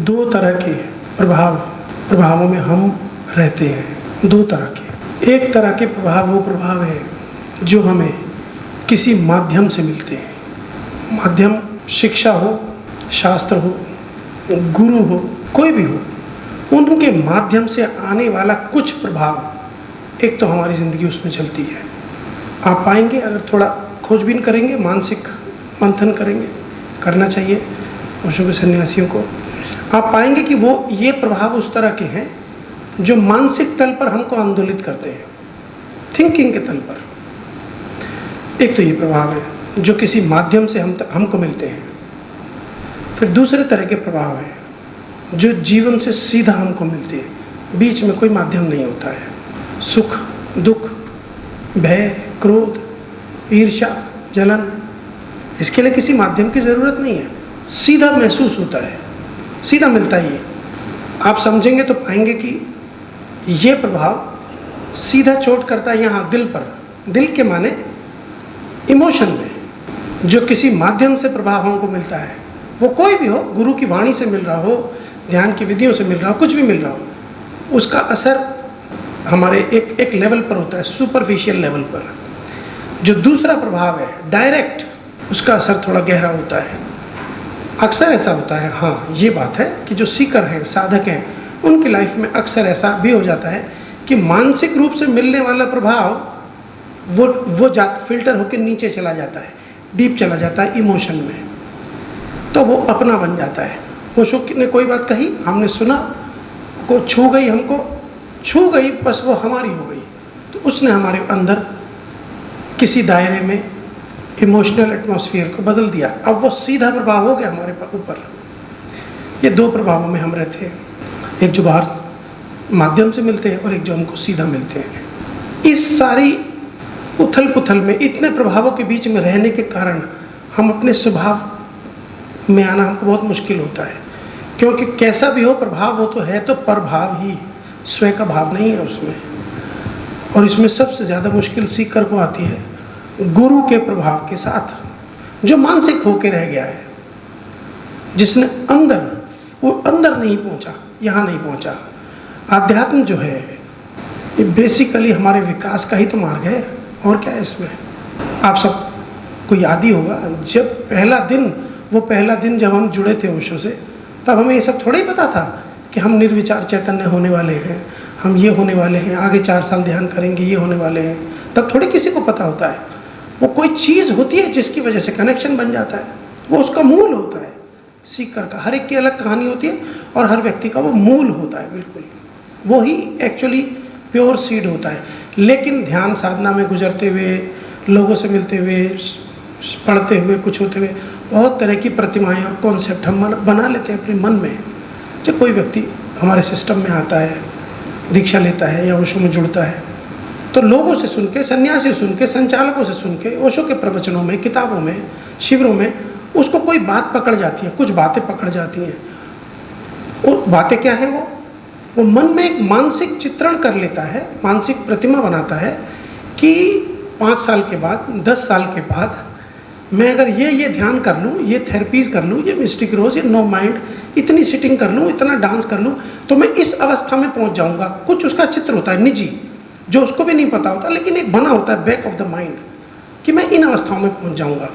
दो तरह के प्रभावों में हम रहते हैं। दो तरह के, एक तरह के प्रभाव वो प्रभाव है जो हमें किसी माध्यम से मिलते हैं। माध्यम शिक्षा हो, शास्त्र हो, गुरु हो, कोई भी हो, उनके माध्यम से आने वाला कुछ प्रभाव एक तो हमारी ज़िंदगी उसमें चलती है। आप पाएंगे, अगर थोड़ा खोजबीन करेंगे, मानसिक मंथन करेंगे, करना चाहिए ओशो के सन्यासियों को, आप पाएंगे कि वो ये प्रभाव उस तरह के हैं जो मानसिक तल पर हमको आंदोलित करते हैं, थिंकिंग के तल पर। एक तो ये प्रभाव है जो किसी माध्यम से हमको मिलते हैं। फिर दूसरे तरह के प्रभाव हैं जो जीवन से सीधा हमको मिलते हैं, बीच में कोई माध्यम नहीं होता है। सुख, दुख, भय, क्रोध, ईर्ष्या, जलन, इसके लिए किसी माध्यम की ज़रूरत नहीं है, सीधा महसूस होता है, सीधा मिलता ही है। आप समझेंगे तो पाएंगे कि ये प्रभाव सीधा चोट करता है यहाँ दिल पर। दिल के माने इमोशन में। जो किसी माध्यम से प्रभाव हमको मिलता है, वो कोई भी हो, गुरु की वाणी से मिल रहा हो, ध्यान की विधियों से मिल रहा हो, कुछ भी मिल रहा हो, उसका असर हमारे एक लेवल पर होता है, सुपरफिशियल लेवल पर। जो दूसरा प्रभाव है डायरेक्ट, उसका असर थोड़ा गहरा होता है। अक्सर ऐसा होता है, हाँ ये बात है कि जो सीकर हैं, साधक हैं, उनकी लाइफ में अक्सर ऐसा भी हो जाता है कि मानसिक रूप से मिलने वाला प्रभाव वो फिल्टर होकर नीचे चला जाता है, डीप चला जाता है इमोशन में, तो वो अपना बन जाता है। ओशो ने कोई बात कही, हमने सुना, को छू गई, हमको छू गई, बस वो हमारी हो गई, तो उसने हमारे अंदर किसी दायरे में इमोशनल एटमॉस्फेयर को बदल दिया। अब वो सीधा प्रभाव हो गया हमारे ऊपर। ये दो प्रभावों में हम रहते हैं, एक जो बाहर माध्यम से मिलते हैं और एक जो हमको सीधा मिलते हैं। इस सारी उथल पुथल में, इतने प्रभावों के बीच में रहने के कारण हम अपने स्वभाव में आना हमको बहुत मुश्किल होता है, क्योंकि कैसा भी हो प्रभाव वो तो है, तो प्रभाव ही, स्वयं का भाव नहीं है उसमें। और इसमें सबसे ज़्यादा मुश्किल सीकर को आती है गुरु के प्रभाव के साथ, जो मानसिक होके रह गया है, जिसने वो अंदर नहीं पहुंचा, यहाँ नहीं पहुंचा। आध्यात्म जो है ये बेसिकली हमारे विकास का ही तो मार्ग है, और क्या है इसमें। आप सबको याद ही होगा, जब पहला दिन जब हम जुड़े थे ओशो से, तब हमें ये सब थोड़ा ही पता था कि हम निर्विचार चैतन्य होने वाले हैं, हम ये होने वाले हैं, आगे 4 साल ध्यान करेंगे, ये होने वाले हैं। तब थोड़ी किसी को पता होता है। वो कोई चीज़ होती है जिसकी वजह से कनेक्शन बन जाता है, वो उसका मूल होता है। सीकर का हर एक की अलग कहानी होती है और हर व्यक्ति का वो मूल होता है, बिल्कुल वो ही एक्चुअली प्योर सीड होता है। लेकिन ध्यान साधना में गुजरते हुए, लोगों से मिलते हुए, पढ़ते हुए, कुछ होते हुए, बहुत तरह की प्रतिमाएं और कॉन्सेप्ट हम बना लेते हैं अपने मन में। जब कोई व्यक्ति हमारे सिस्टम में आता है, दीक्षा लेता है या ओशो में जुड़ता है, तो लोगों से सुन के, सन्यासी सुन के, संचालकों से सुन के, ओशो के प्रवचनों में, किताबों में, शिविरों में उसको कोई बात पकड़ जाती है, कुछ बातें पकड़ जाती हैं। वो बातें क्या हैं? वो मन में एक मानसिक चित्रण कर लेता है, मानसिक प्रतिमा बनाता है कि 5 साल के बाद, 10 साल के बाद मैं अगर ये ध्यान कर लूँ, ये थेरेपीज़ कर लूँ, ये मिस्टिक रोज, ये नो माइंड, इतनी सिटिंग कर लूँ, इतना डांस कर लूँ, तो मैं इस अवस्था में पहुँच जाऊँगा। कुछ उसका चित्र होता है निजी, जो उसको भी नहीं पता होता, लेकिन एक बना होता है बैक ऑफ द माइंड कि मैं इन अवस्थाओं में पहुँच जाऊँगा।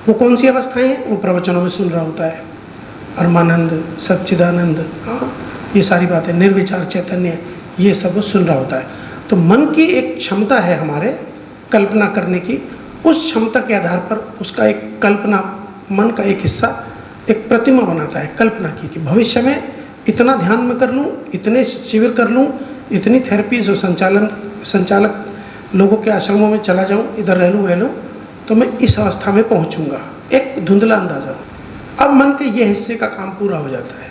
वो कौन सी अवस्थाएँ हैं? वो प्रवचनों में सुन रहा होता है, परमानंद, सच्चिदानंद, हाँ ये सारी बातें, निर्विचार चैतन्य, ये सब वो सुन रहा होता है। तो मन की एक क्षमता है हमारे कल्पना करने की, उस क्षमता के आधार पर उसका एक कल्पना, मन का एक हिस्सा एक प्रतिमा बनाता है कल्पना की कि भविष्य में इतना ध्यान में कर लूँ, इतने शिविर कर लूँ, इतनी थेरेपीज और संचालक लोगों के आश्रमों में चला जाऊँ, इधर रह लूँ, तो मैं इस अवस्था में पहुँचूँगा। एक धुंधला अंदाज़ा। अब मन के ये हिस्से का काम पूरा हो जाता है।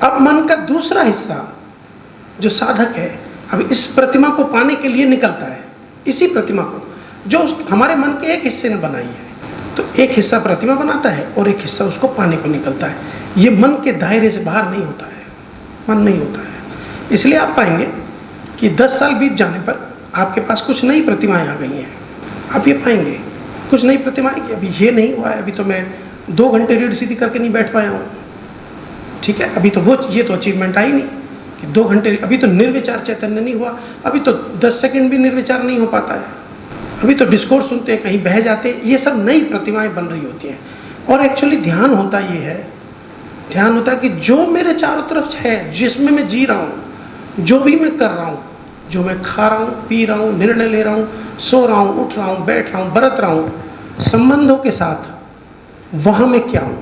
अब मन का दूसरा हिस्सा जो साधक है, अब इस प्रतिमा को पाने के लिए निकलता है। इसी प्रतिमा को जो हमारे मन के एक हिस्से ने बनाई है, तो एक हिस्सा प्रतिमा बनाता है और एक हिस्सा उसको पाने को निकलता है। ये मन के दायरे से बाहर नहीं होता है, मन नहीं होता है। इसलिए आप पाएंगे कि 10 साल बीत जाने पर आपके पास कुछ नई प्रतिमाएं आ गई हैं। आप ये पाएंगे कुछ नई प्रतिमाएं कि अभी ये नहीं हुआ है, अभी तो मैं 2 घंटे रीढ़ सीधी करके नहीं बैठ पाया हूँ, ठीक है, अभी तो वो ये तो अचीवमेंट आई नहीं कि 2 घंटे, अभी तो निर्विचार चैतन्य नहीं हुआ, अभी तो 10 सेकंड भी निर्विचार नहीं हो पाता है, अभी तो डिस्कोर्स सुनते हैं कहीं बह जाते हैं। ये सब नई प्रतिमाएं बन रही होती हैं। और एक्चुअली ध्यान होता ये है, ध्यान होता है कि जो मेरे चारों तरफ है, जिसमें मैं जी रहा हूँ, जो भी मैं कर रहा हूँ, जो मैं खा रहा हूँ, पी रहा हूँ, निर्णय ले रहा हूँ, सो रहा हूँ, उठ रहा हूँ, बैठ रहा हूँ, बरत रहा हूँ, संबंधों के साथ वहाँ मैं क्या हूँ,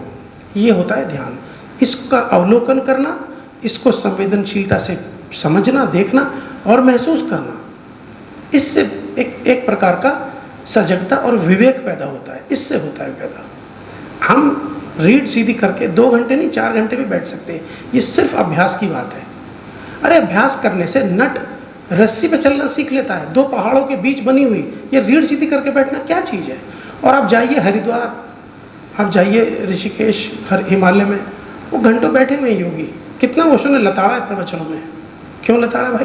ये होता है ध्यान। इसका अवलोकन करना, इसको संवेदनशीलता से समझना, देखना और महसूस करना, इससे एक प्रकार का सजगता और विवेक पैदा होता है। इससे होता है पैदा। हम रीढ़ सीधी करके 2 घंटे नहीं 4 घंटे भी बैठ सकते हैं, ये सिर्फ अभ्यास की बात है। अरे अभ्यास करने से नट रस्सी पे चलना सीख लेता है, 2 पहाड़ों के बीच बनी हुई ये रीढ़ सीधी करके बैठना क्या चीज़ है। और आप जाइए हरिद्वार, आप जाइए ऋषिकेश, हिमालय में, वो घंटों बैठे हुए योगी, कितना ओशो ने लताड़ा है प्रवचनों में। क्यों लताड़ा भाई?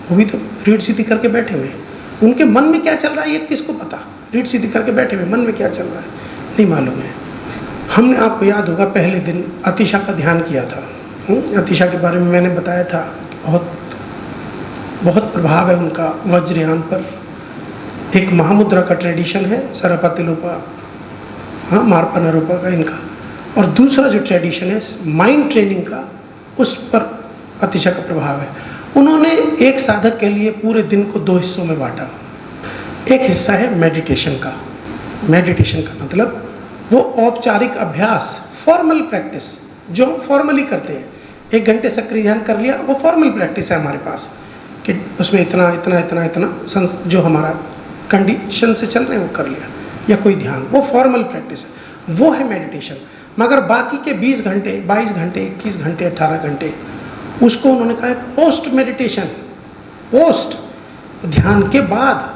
वो भी तो रीढ़ सीधी करके बैठे हुए हैं। उनके मन में क्या चल रहा है ये किसको पता? रीढ़ सीधी करके बैठे हुए, मन में क्या चल रहा है नहीं मालूम है। हमने, आपको याद होगा, पहले दिन अतिशा का ध्यान किया था। अतिशा के बारे में मैंने बताया था, बहुत बहुत प्रभाव है उनका वज्रयान पर। एक महामुद्रा का ट्रेडिशन है, सरपतिलोपा, हाँ, मार्पा नरूपा का इनका, और दूसरा जो ट्रेडिशन है माइंड ट्रेनिंग का, उस पर अतिशा का प्रभाव है। उन्होंने एक साधक के लिए पूरे दिन को 2 हिस्सों में बांटा। एक हिस्सा है मेडिटेशन का। मेडिटेशन का मतलब वो औपचारिक अभ्यास, फॉर्मल प्रैक्टिस जो हम फॉर्मली करते हैं। 1 घंटे सक्रिय ध्यान कर लिया, वो फॉर्मल प्रैक्टिस है हमारे पास कि उसमें इतना इतना इतना इतना जो हमारा कंडीशन से चल रहे हैं वो कर लिया, या कोई ध्यान, वो फॉर्मल प्रैक्टिस है, वो है मेडिटेशन। मगर बाकी के 20 घंटे, 22 घंटे, 21 घंटे, 18 घंटे, उसको उन्होंने कहा है पोस्ट मेडिटेशन। पोस्ट ध्यान के बाद,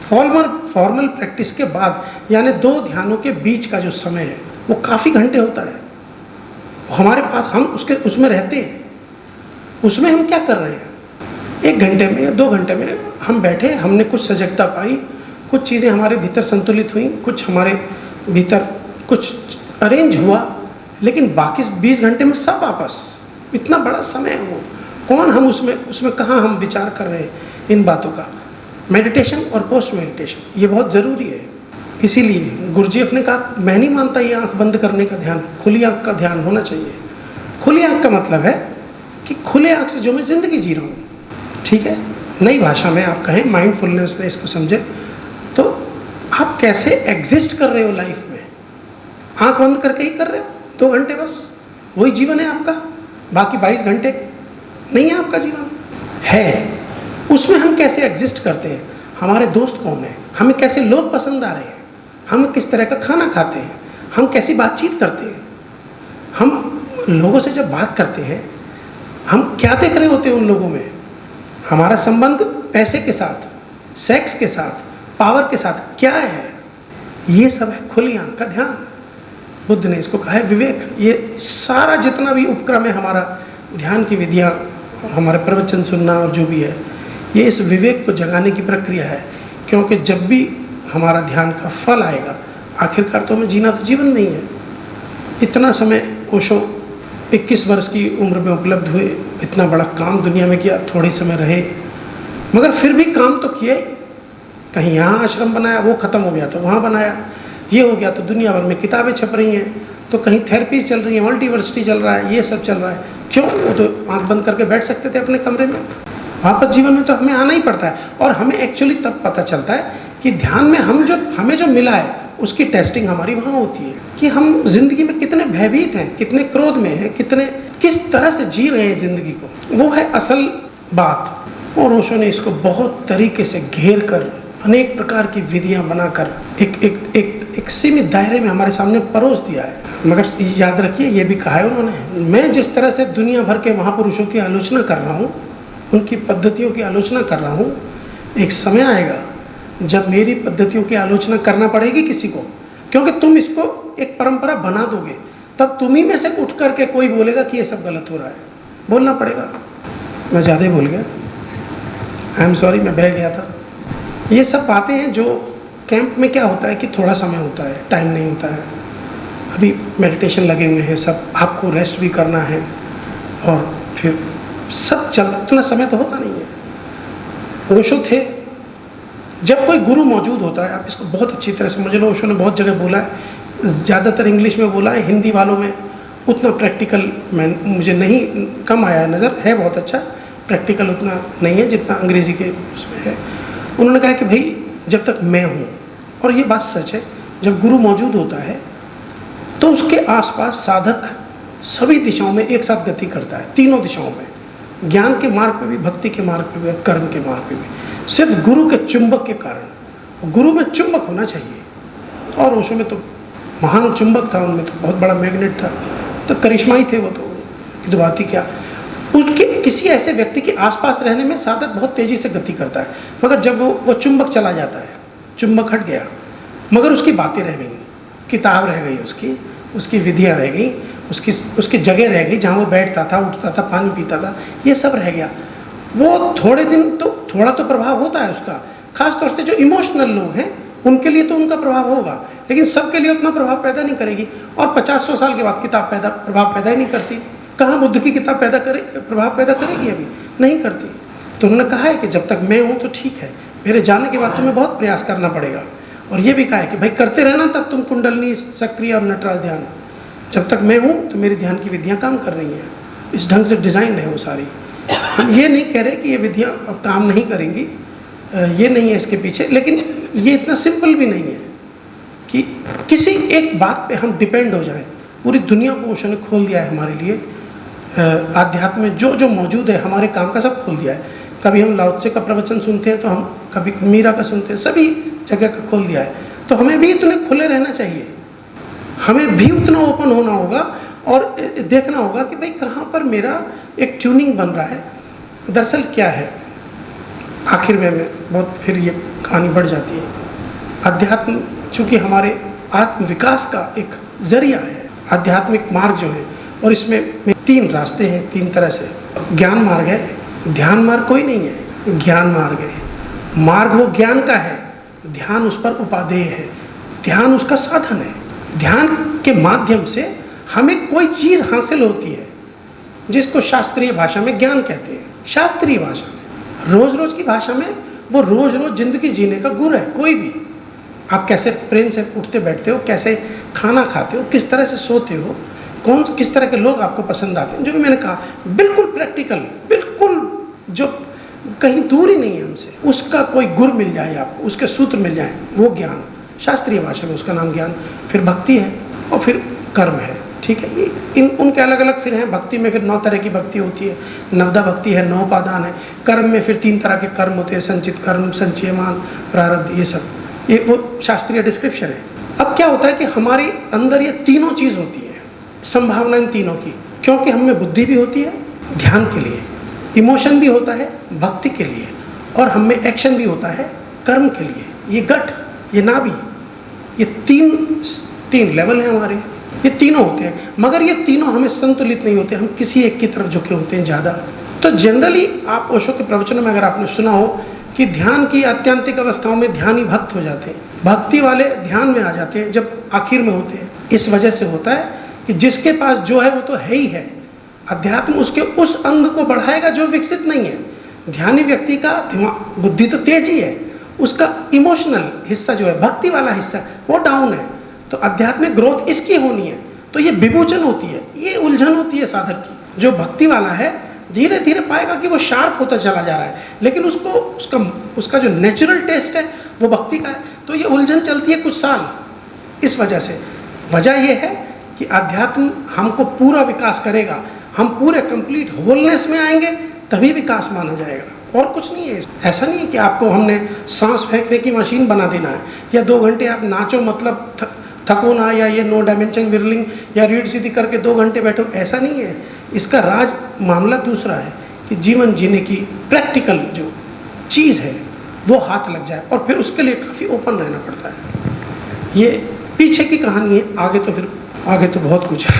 फॉर्मल प्रैक्टिस के बाद, यानी 2 ध्यानों के बीच का जो समय है वो काफ़ी घंटे होता है हमारे पास। हम उसमें रहते हैं। उसमें हम क्या कर रहे हैं? 1 घंटे में या 2 घंटे में हम बैठे, हमने कुछ सजगता पाई, कुछ चीज़ें हमारे भीतर संतुलित हुई, कुछ हमारे भीतर कुछ अरेंज हुआ, लेकिन बाकी 20 घंटे में सब वापस। इतना बड़ा समय है वो, कौन हम उसमें कहाँ हम विचार कर रहे हैं इन बातों का। मेडिटेशन और पोस्ट मेडिटेशन ये बहुत ज़रूरी है। इसीलिए गुरुजीएफ ने कहा, मैं नहीं मानता ये आंख बंद करने का ध्यान, खुली आंख का ध्यान होना चाहिए। खुली आंख का मतलब है कि खुले आंख से जो मैं ज़िंदगी जी रहा हूँ, ठीक है, नई भाषा में आप कहें, माइंडफुलनेस में इसको समझे, तो आप कैसे एग्जिस्ट कर रहे हो लाइफ में। आंख बंद करके ही कर रहे हो 2 घंटे, बस वही जीवन है आपका, बाकी 22 घंटे नहीं है आपका जीवन। है उसमें हम कैसे एग्जिस्ट करते हैं, हमारे दोस्त कौन है, हमें कैसे लोग पसंद आ रहे हैं, हम किस तरह का खाना खाते हैं, हम कैसी बातचीत करते हैं, हम लोगों से जब बात करते हैं हम क्या देख रहे होते हैं उन लोगों में। हमारा संबंध पैसे के साथ, सेक्स के साथ, पावर के साथ क्या है, ये सब है खुली आंख का ध्यान। बुद्ध ने इसको कहा है विवेक। ये सारा जितना भी उपक्रम है हमारा, ध्यान की विधियाँ, हमारे प्रवचन सुनना और जो भी है, ये इस विवेक को जगाने की प्रक्रिया है। क्योंकि जब भी हमारा ध्यान का फल आएगा, आखिरकार तो हमें जीना तो जीवन नहीं है। इतना समय ओशो 21 वर्ष की उम्र में उपलब्ध हुए, इतना बड़ा काम दुनिया में किया, थोड़ी समय रहे, मगर फिर भी काम तो किए। कहीं यहाँ आश्रम बनाया, वो ख़त्म हो गया तो वहाँ बनाया, ये हो गया तो दुनिया भर में किताबें छप रही हैं, तो कहीं थेरेपी चल रही है, मल्टीवर्सिटी चल रहा है, ये सब चल रहा है। क्यों? वो तो आँख बंद करके बैठ सकते थे अपने कमरे में। वापस जीवन में तो हमें आना ही पड़ता है। और हमें एक्चुअली तब पता चलता है कि ध्यान में हमें जो मिला है उसकी टेस्टिंग हमारी वहाँ होती है कि हम जिंदगी में कितने भयभीत हैं, कितने क्रोध में हैं, किस तरह से जी रहे हैं जिंदगी को, वो है असल बात। और ओशो ने इसको बहुत तरीके से घेर कर, अनेक प्रकार की विधियाँ बनाकर एक सीमित दायरे में हमारे सामने परोस दिया है। मगर याद रखिए, ये भी कहा है उन्होंने, मैं जिस तरह से दुनिया भर के महापुरुषों की आलोचना कर रहा हूँ, उनकी पद्धतियों की आलोचना कर रहा हूँ, एक समय आएगा जब मेरी पद्धतियों की आलोचना करना पड़ेगी किसी को, क्योंकि तुम इसको एक परंपरा बना दोगे। तब तुम ही में से उठ करके कोई बोलेगा कि ये सब गलत हो रहा है, बोलना पड़ेगा। मैं ज़्यादा ही बोल गया, आई एम सॉरी, मैं बह गया था। ये सब बातें हैं जो कैंप में क्या होता है कि थोड़ा समय होता है, टाइम नहीं होता है, अभी मेडिटेशन लगे हुए हैं सब, आपको रेस्ट भी करना है और फिर सब चल, इतना समय तो होता नहीं है। ओशो थे, जब कोई गुरु मौजूद होता है, आप इसको बहुत अच्छी तरह से, मुझे ओशो ने बहुत जगह बोला है, ज़्यादातर इंग्लिश में बोला है, हिंदी वालों में उतना प्रैक्टिकल मुझे नहीं, कम आया है नज़र, है बहुत अच्छा, प्रैक्टिकल उतना नहीं है जितना अंग्रेज़ी के उसमें है। उन्होंने कहा कि भाई जब तक मैं हूँ, और ये बात सच है, जब गुरु मौजूद होता है तो उसके आसपास साधक सभी दिशाओं में एक साथ गति करता है, तीनों दिशाओं में, ज्ञान के मार्ग पे भी, भक्ति के मार्ग पे भी और कर्म के मार्ग पे भी, सिर्फ गुरु के चुंबक के कारण। गुरु में चुंबक होना चाहिए, और ओशो में तो महान चुंबक था, उनमें तो बहुत बड़ा मैग्नेट था, तो करिश्मा ही थे वो, तो बात ही क्या। उसके किसी ऐसे व्यक्ति के आसपास रहने में साधक बहुत तेज़ी से गति करता है, मगर जब वो चुंबक चला जाता है, चुंबक हट गया, मगर उसकी बातें रह गई, किताब रह गई, उसकी विधियाँ रह गई, उसकी जगह रह गई जहाँ वो बैठता था, उठता था, पानी पीता था, ये सब रह गया। वो थोड़े दिन तो थोड़ा तो प्रभाव होता है उसका, खास तौर से जो इमोशनल लोग हैं उनके लिए तो उनका प्रभाव होगा, लेकिन सबके लिए उतना प्रभाव पैदा नहीं करेगी। और 50-100 साल के बाद किताब प्रभाव पैदा ही नहीं करती। कहाँ बुद्ध की किताब प्रभाव पैदा करेगी? अभी नहीं करती। तो उन्होंने कहा है कि जब तक मैं हूँ तो ठीक है, मेरे जाने के बाद तुम्हें बहुत प्रयास करना पड़ेगा। और ये भी कहा है कि भाई करते रहना, तब तुम कुंडलनी सक्रिय और नटराज ध्यान, जब तक मैं हूँ तो मेरी ध्यान की विधियाँ काम कर रही हैं, इस ढंग से डिज़ाइन है वो सारी। हम ये नहीं कह रहे कि ये विधियाँ अब काम नहीं करेंगी, ये नहीं है इसके पीछे, लेकिन ये इतना सिंपल भी नहीं है कि किसी एक बात पे हम डिपेंड हो जाएं। पूरी दुनिया को ओशो ने खोल दिया है हमारे लिए, आध्यात्म में जो जो मौजूद है हमारे काम का सब खोल दिया है। कभी हम लाओ त्से का प्रवचन सुनते हैं तो हम कभी मीरा का सुनते हैं, सभी जगह का खोल दिया है। तो हमें भी इतने खुले रहना चाहिए, हमें भी उतना ओपन होना होगा और देखना होगा कि भाई कहाँ पर मेरा एक ट्यूनिंग बन रहा है। दरअसल क्या है, आखिर में बहुत फिर ये कहानी बढ़ जाती है। अध्यात्म चूँकि हमारे आत्म विकास का एक जरिया है, आध्यात्मिक मार्ग जो है, और इसमें 3 रास्ते हैं, 3 तरह से। ज्ञान मार्ग है, ध्यान मार्ग कोई नहीं है, ज्ञान मार्ग है। मार्ग वो ज्ञान का है, ध्यान उस पर उपादेय है, ध्यान उसका साधन है। ध्यान के माध्यम से हमें कोई चीज़ हासिल होती है जिसको शास्त्रीय भाषा में ज्ञान कहते हैं। शास्त्रीय भाषा में, रोज़ रोज़ की भाषा में, वो रोज़ रोज़ जिंदगी जीने का गुर है। कोई भी आप कैसे प्रेम से उठते बैठते हो, कैसे खाना खाते हो, किस तरह से सोते हो, किस तरह के लोग आपको पसंद आते हैं, जो भी मैंने कहा बिल्कुल प्रैक्टिकल, बिल्कुल जो कहीं दूर ही नहीं है हमसे, उसका कोई गुर मिल जाए आपको, उसके सूत्र मिल जाए, वो ज्ञान। शास्त्रीय भाषा में उसका नाम ज्ञान। फिर भक्ति है और फिर कर्म है, ठीक है। ये उनके अलग अलग फिर हैं। भक्ति में फिर 9 तरह की भक्ति होती है, नवदा भक्ति है, 9 उपादान है। कर्म में फिर 3 तरह के कर्म होते हैं, संचित कर्म, संचयमान, प्रारब्ध, ये सब, ये वो शास्त्रीय डिस्क्रिप्शन है। अब क्या होता है कि हमारे अंदर ये तीनों चीज़ होती है, संभावना इन तीनों की, क्योंकि हम में बुद्धि भी होती है ध्यान के लिए, इमोशन भी होता है भक्ति के लिए, और हम में एक्शन भी होता है कर्म के लिए। ये गट, ये नाभि, ये तीन लेवल हैं हमारे, ये तीनों होते हैं, मगर ये तीनों हमें संतुलित नहीं होते, हम किसी एक की तरफ झुके होते हैं ज़्यादा। तो जनरली आप ओशो के प्रवचनों में अगर आपने सुना हो कि ध्यान की आत्यंतिक अवस्थाओं में ध्यानी भक्त हो जाते हैं, भक्ति वाले ध्यान में आ जाते हैं जब आखिर में होते हैं। इस वजह से होता है कि जिसके पास जो है वो तो है ही है, अध्यात्म उसके उस अंग को बढ़ाएगा जो विकसित नहीं है। ध्यानी व्यक्ति का दिमाग, बुद्धि तो तेज ही है, उसका इमोशनल हिस्सा जो है, भक्ति वाला हिस्सा, वो डाउन है। तो आध्यात्मिक ग्रोथ इसकी होनी है, तो ये विमोचन होती है, ये उलझन होती है साधक की। जो भक्ति वाला है धीरे धीरे पाएगा कि वो शार्प होता चला जा रहा है, लेकिन उसका जो नेचुरल टेस्ट है वो भक्ति का है, तो ये उलझन चलती है कुछ साल। इस वजह से वजह ये है कि अध्यात्म हमको पूरा विकास करेगा, हम पूरे कंप्लीट होलनेस में आएंगे तभी विकास माना जाएगा, और कुछ नहीं है। ऐसा नहीं है कि आपको हमने सांस फेंकने की मशीन बना देना है, या 2 घंटे आप नाचो मतलब थको ना, या ये 9 डायमेंशन विरलिंग या रीढ़ सीधी करके 2 घंटे बैठो, ऐसा नहीं है। इसका राज मामला दूसरा है कि जीवन जीने की प्रैक्टिकल जो चीज़ है वो हाथ लग जाए, और फिर उसके लिए काफ़ी ओपन रहना पड़ता है। ये पीछे की कहानी है, आगे तो बहुत कुछ है।